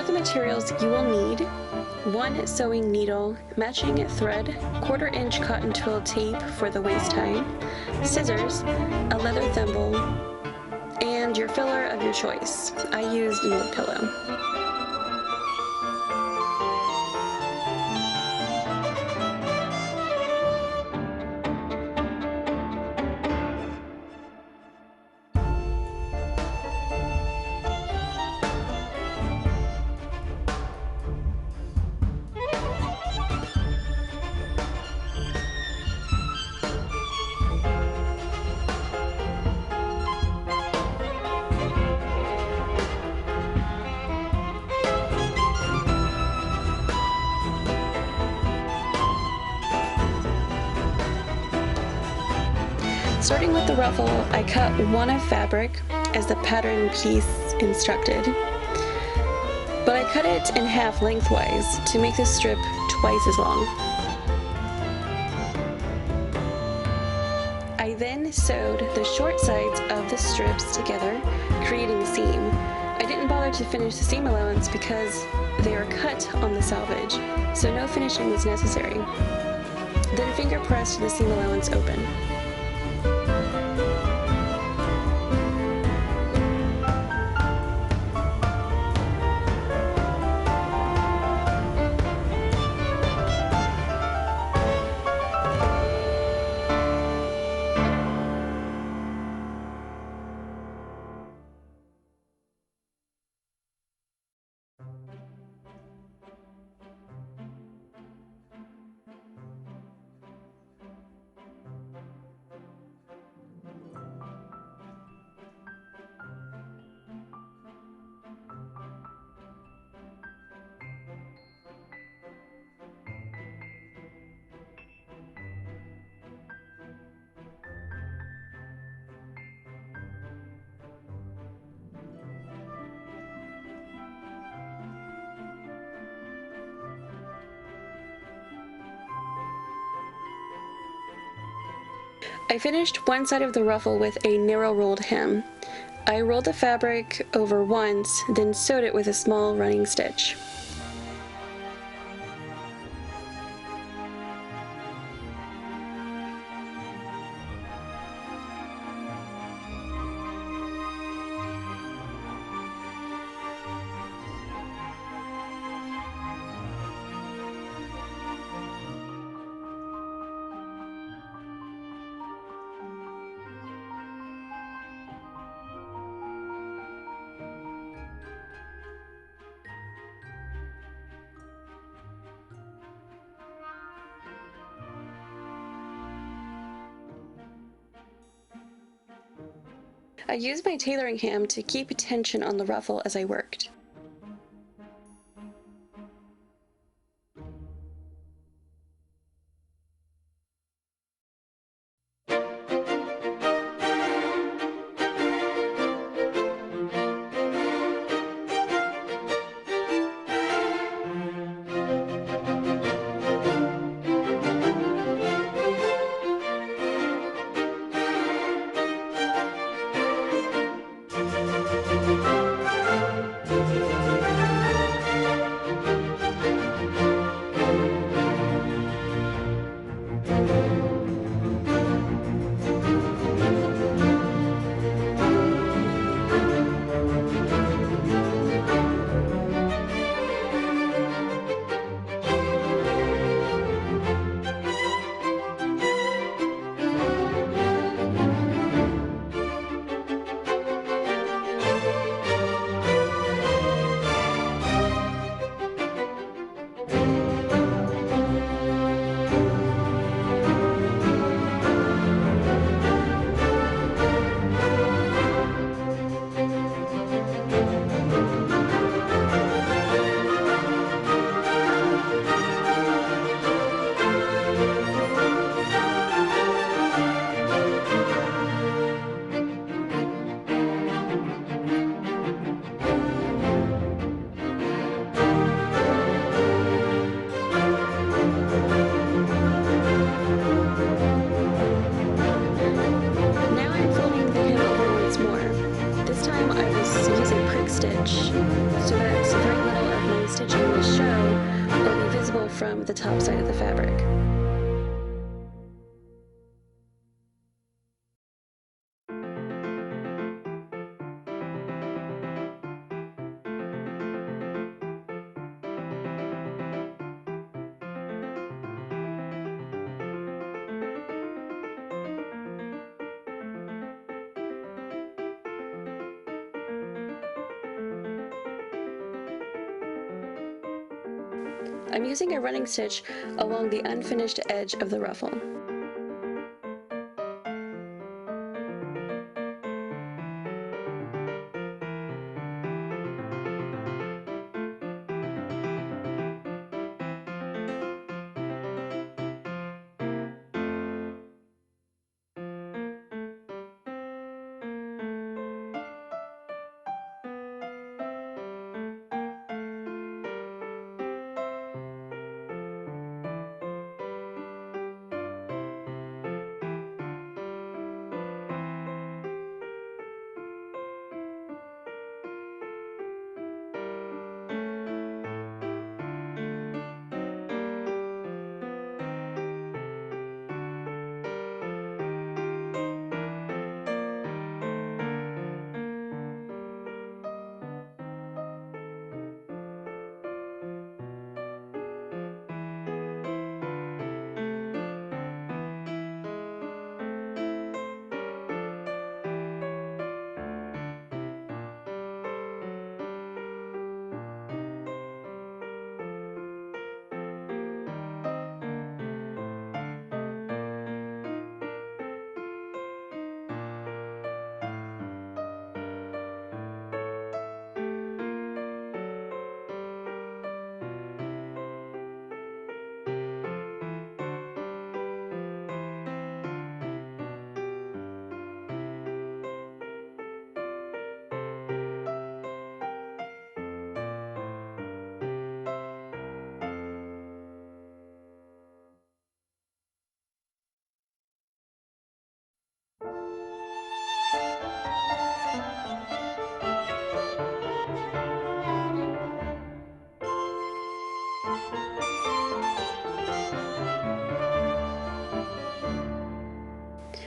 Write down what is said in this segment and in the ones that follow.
For the materials you will need: 1 sewing needle, matching thread, 1/4-inch cotton twill tape for the waist tie, scissors, a leather thimble, and your filler of your choice. I used an old pillow. Starting with the ruffle, I cut 1 of fabric as the pattern piece instructed, but I cut it in half lengthwise to make the strip twice as long. I then sewed the short sides of the strips together, creating a seam. I didn't bother to finish the seam allowance because they are cut on the selvage, so no finishing was necessary. Then finger pressed the seam allowance open. I finished one side of the ruffle with a narrow rolled hem. I rolled the fabric over once, then sewed it with a small running stitch. I used my tailoring ham to keep tension on the ruffle as I worked. from the top side of the fabric. I'm using a running stitch along the unfinished edge of the ruffle.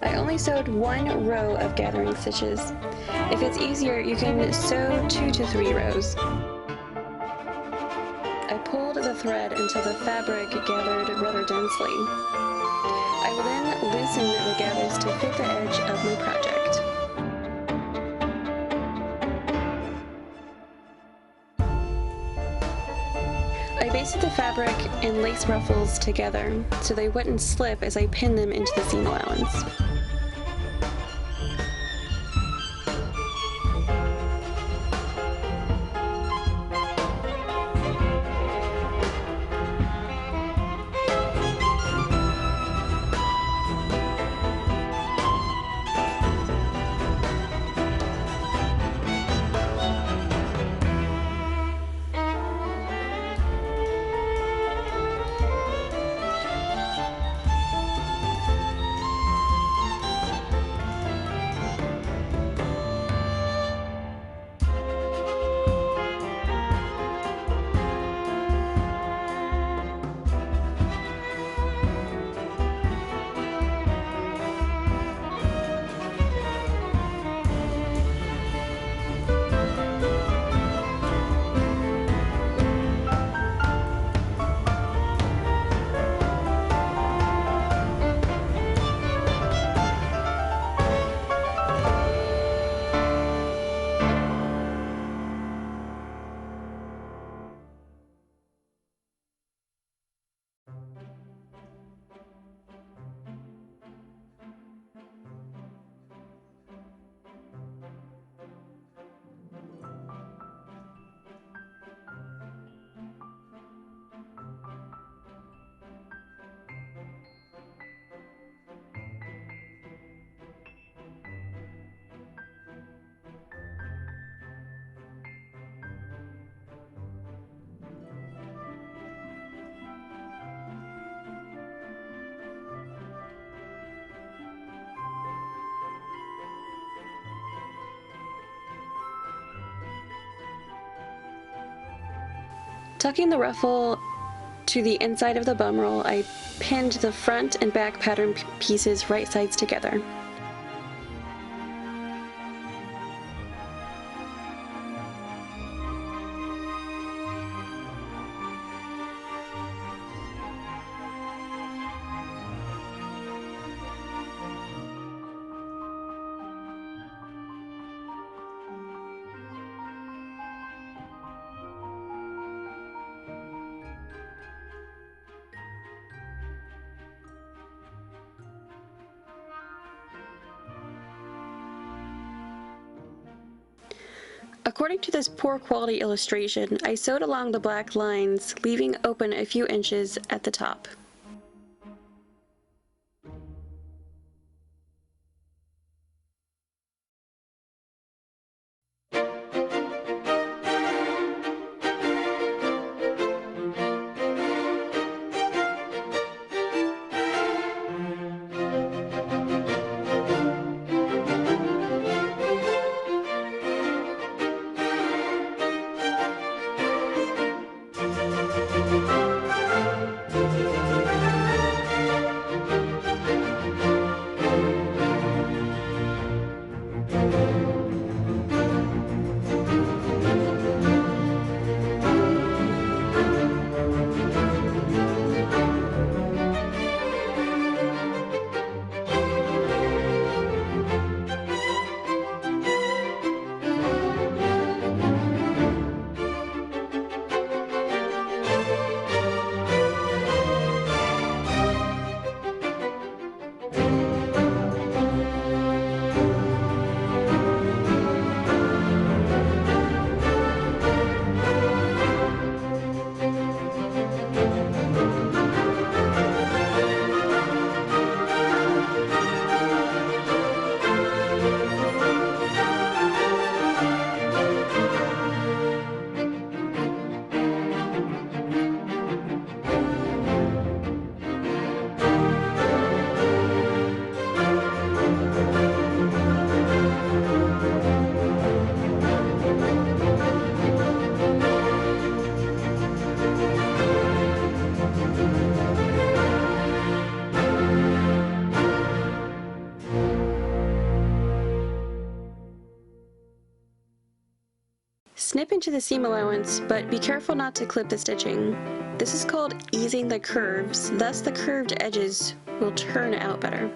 I only sewed one row of gathering stitches. If it's easier, you can sew 2 to 3 rows. I pulled the thread until the fabric gathered rather densely. I will then loosen the gathers to fit the edge of my project. I basted the fabric and lace ruffles together so they wouldn't slip as I pinned them into the seam allowance. Tucking the ruffle to the inside of the bum roll, I pinned the front and back pattern pieces right sides together. According to this poor quality illustration, I sewed along the black lines, leaving open a few inches at the top. Snip into the seam allowance, but be careful not to clip the stitching. This is called easing the curves, thus the curved edges will turn out better.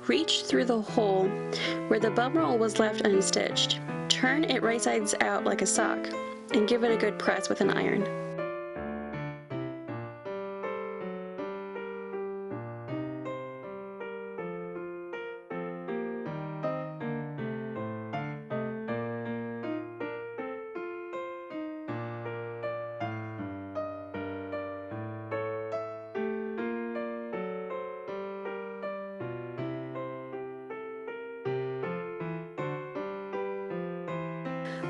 Reach through the hole where the bum roll was left unstitched. Turn it right sides out like a sock and give it a good press with an iron.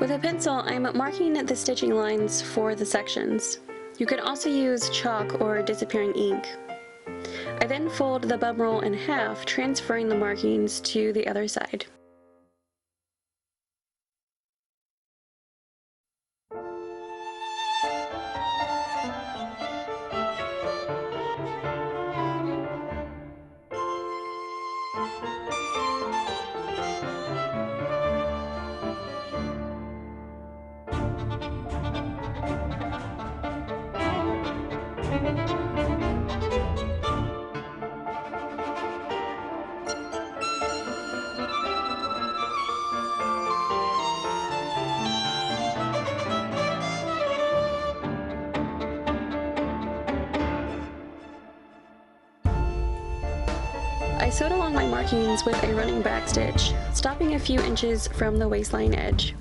With a pencil, I'm marking the stitching lines for the sections. You can also use chalk or disappearing ink. I then fold the bum roll in half, transferring the markings to the other side. I sewed along my markings with a running back stitch, stopping a few inches from the waistline edge.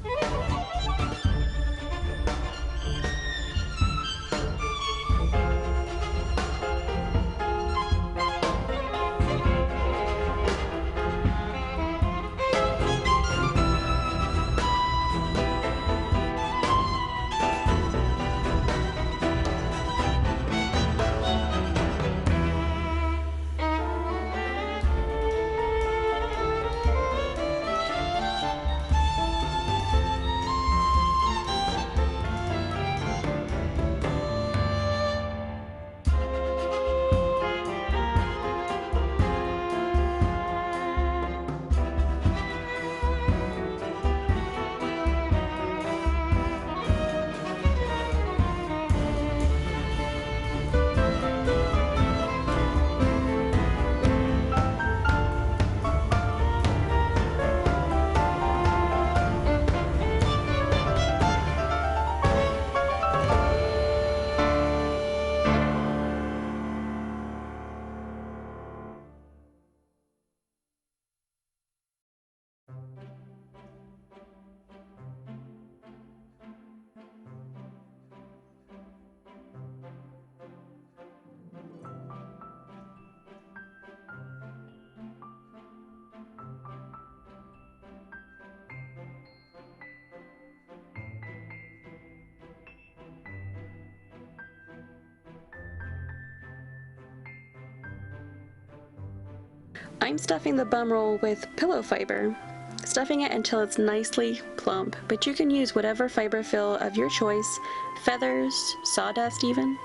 I'm stuffing the bum roll with pillow fiber, stuffing it until it's nicely plump, but you can use whatever fiber fill of your choice, feathers, sawdust even.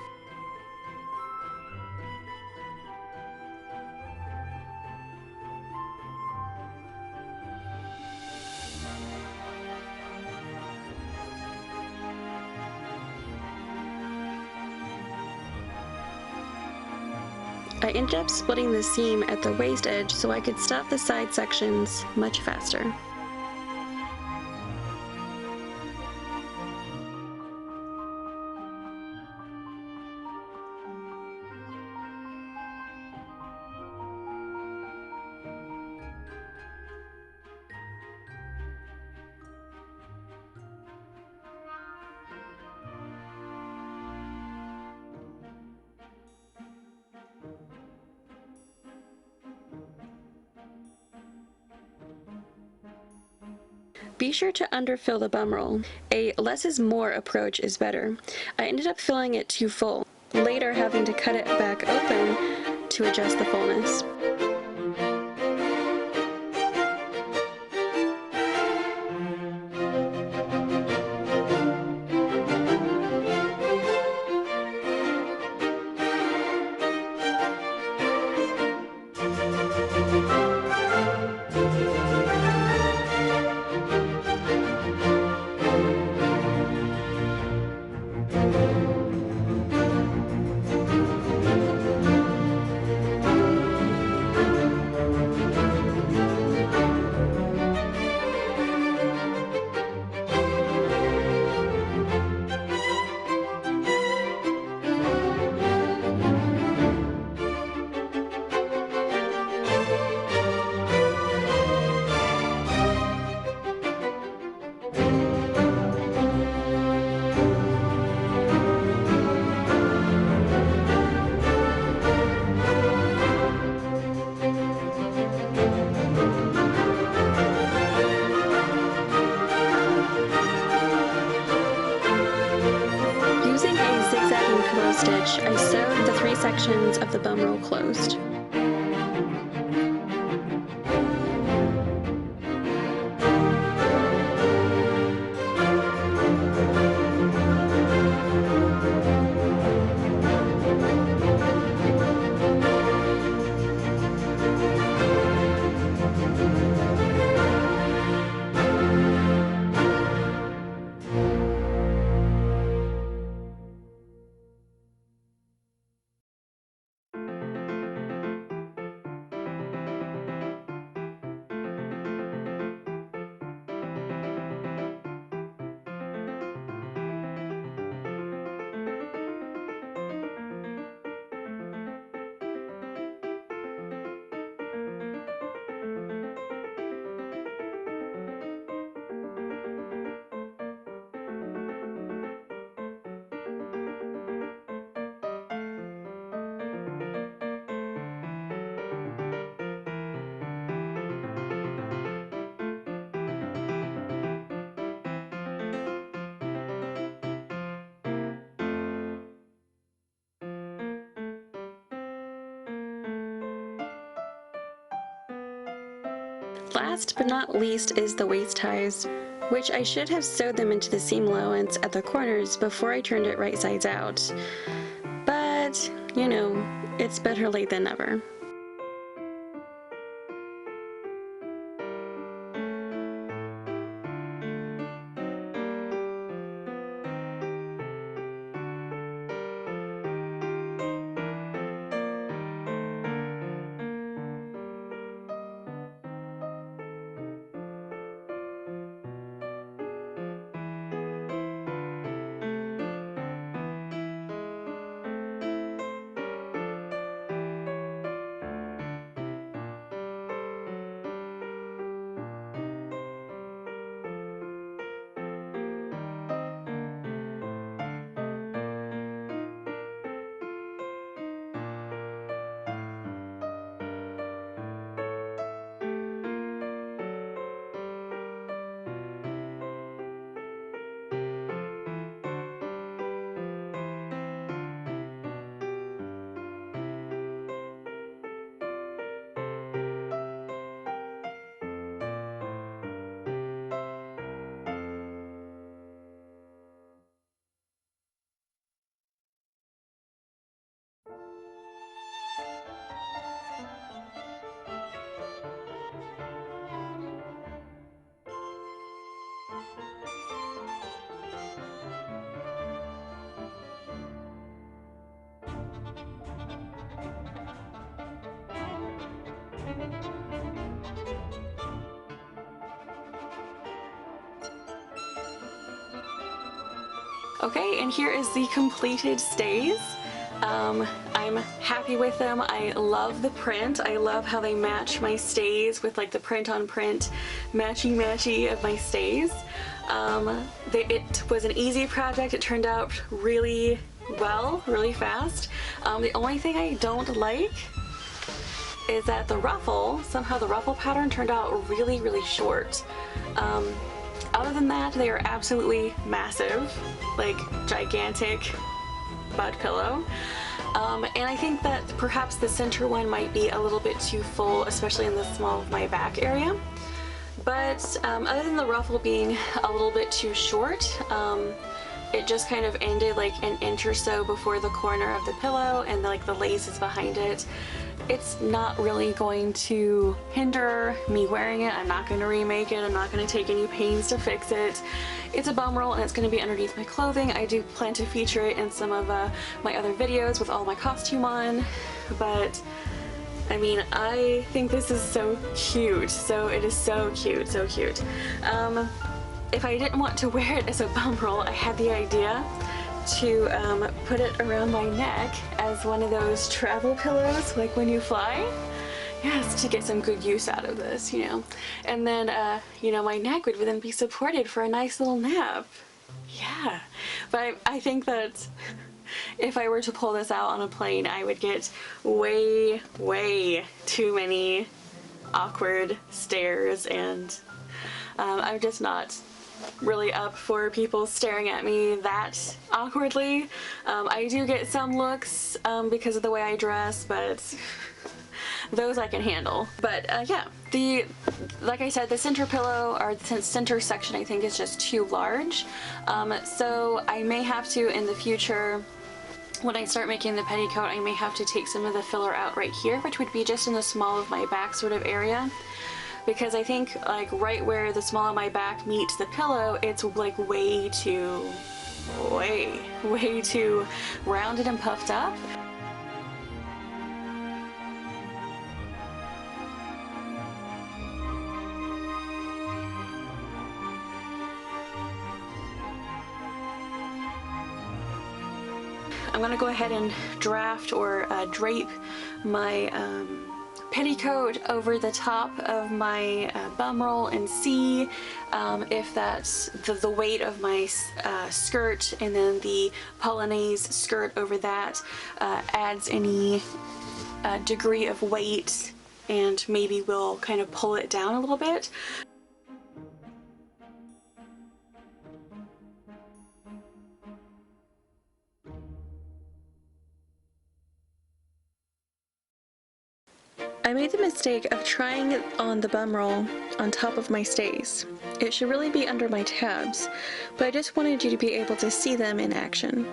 I ended up splitting the seam at the waist edge so I could stuff the side sections much faster. Be sure to underfill the bum roll. A less is more approach is better. I ended up filling it too full, later having to cut it back open to adjust the fullness. Stitch, I sewed the 3 sections of the bum roll closed. Last but not least is the waist ties, which I should have sewed them into the seam allowance at the corners before I turned it right sides out. But, you know, it's better late than never. Okay, and here is the completed stays. I'm happy with them. I love the print. I love how they match my stays with like the print on print matchy of my stays. It was an easy project. It turned out really well, really fast. The only thing I don't like is that the ruffle, somehow the ruffle pattern turned out really short. Other than that, they are absolutely massive, like gigantic bud pillow. And I think that perhaps the center one might be a little bit too full, especially in the small of my back area. But other than the ruffle being a little bit too short, it just kind of ended like an inch or so before the corner of the pillow, and like the lace is behind it. It's not really going to hinder me wearing it. I'm not going to remake it. I'm not going to take any pains to fix it. It's a bum roll and it's going to be underneath my clothing. I do plan to feature it in some of my other videos with all my costume on, but I mean, I think this is so cute. So it is so cute, so cute. If I didn't want to wear it as a bum roll, I had the idea to put it around my neck as one of those travel pillows, like when you fly. Yes, to get some good use out of this, you know. And then, you know, my neck would then be supported for a nice little nap. Yeah, but I think that if I were to pull this out on a plane, I would get way too many awkward stares, and I'm just not really up for people staring at me that awkwardly. I do get some looks because of the way I dress, but those I can handle. But yeah, like I said, the center pillow, or the center section, I think is just too large. So I may have to, in the future, when I start making the petticoat, I may have to take some of the filler out right here, which would be just in the small of my back sort of area. Because I think like right where the small of my back meets the pillow, it's like way too rounded and puffed up. I'm gonna go ahead and draft or drape my petticoat over the top of my bum roll and see if that's the weight of my skirt, and then the polonaise skirt over that adds any degree of weight, and maybe we'll kind of pull it down a little bit. I made the mistake of trying it on the bum roll on top of my stays. It should really be under my tabs, but I just wanted you to be able to see them in action.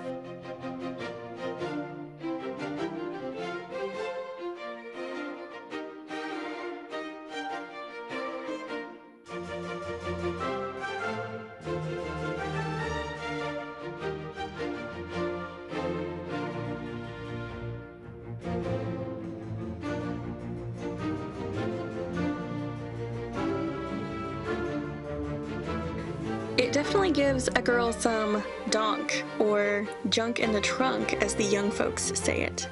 It definitely gives a girl some donk, or junk in the trunk as the young folks say it.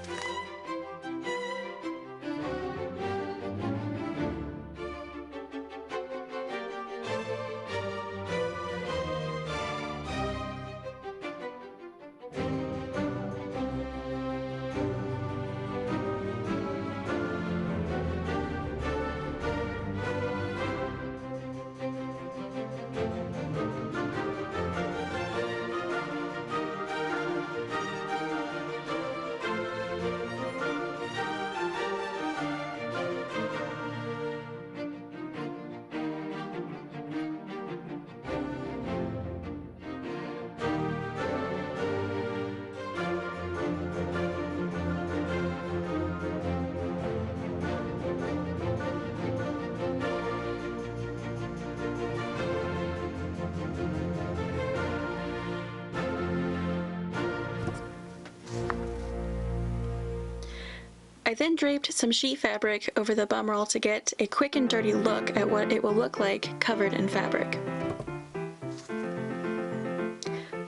I then draped some sheet fabric over the bum roll to get a quick and dirty look at what it will look like covered in fabric.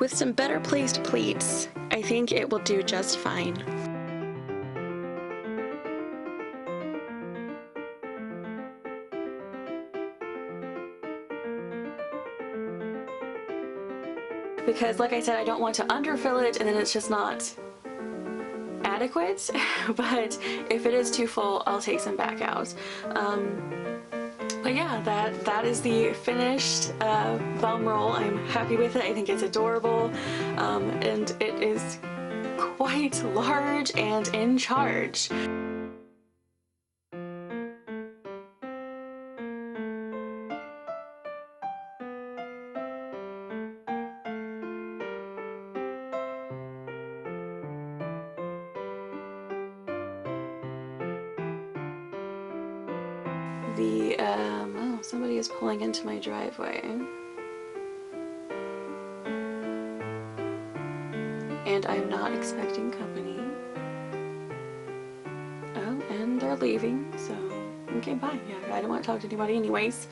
With some better placed pleats, I think it will do just fine. Because like I said, I don't want to underfill it and then it's just not adequate, but if it is too full, I'll take some back out. But yeah, that is the finished bum roll. I'm happy with it. I think it's adorable, and it is quite large and in charge. Oh, somebody is pulling into my driveway. And I'm not expecting company. Oh, and they're leaving, so okay, bye. Yeah, I don't want to talk to anybody anyways.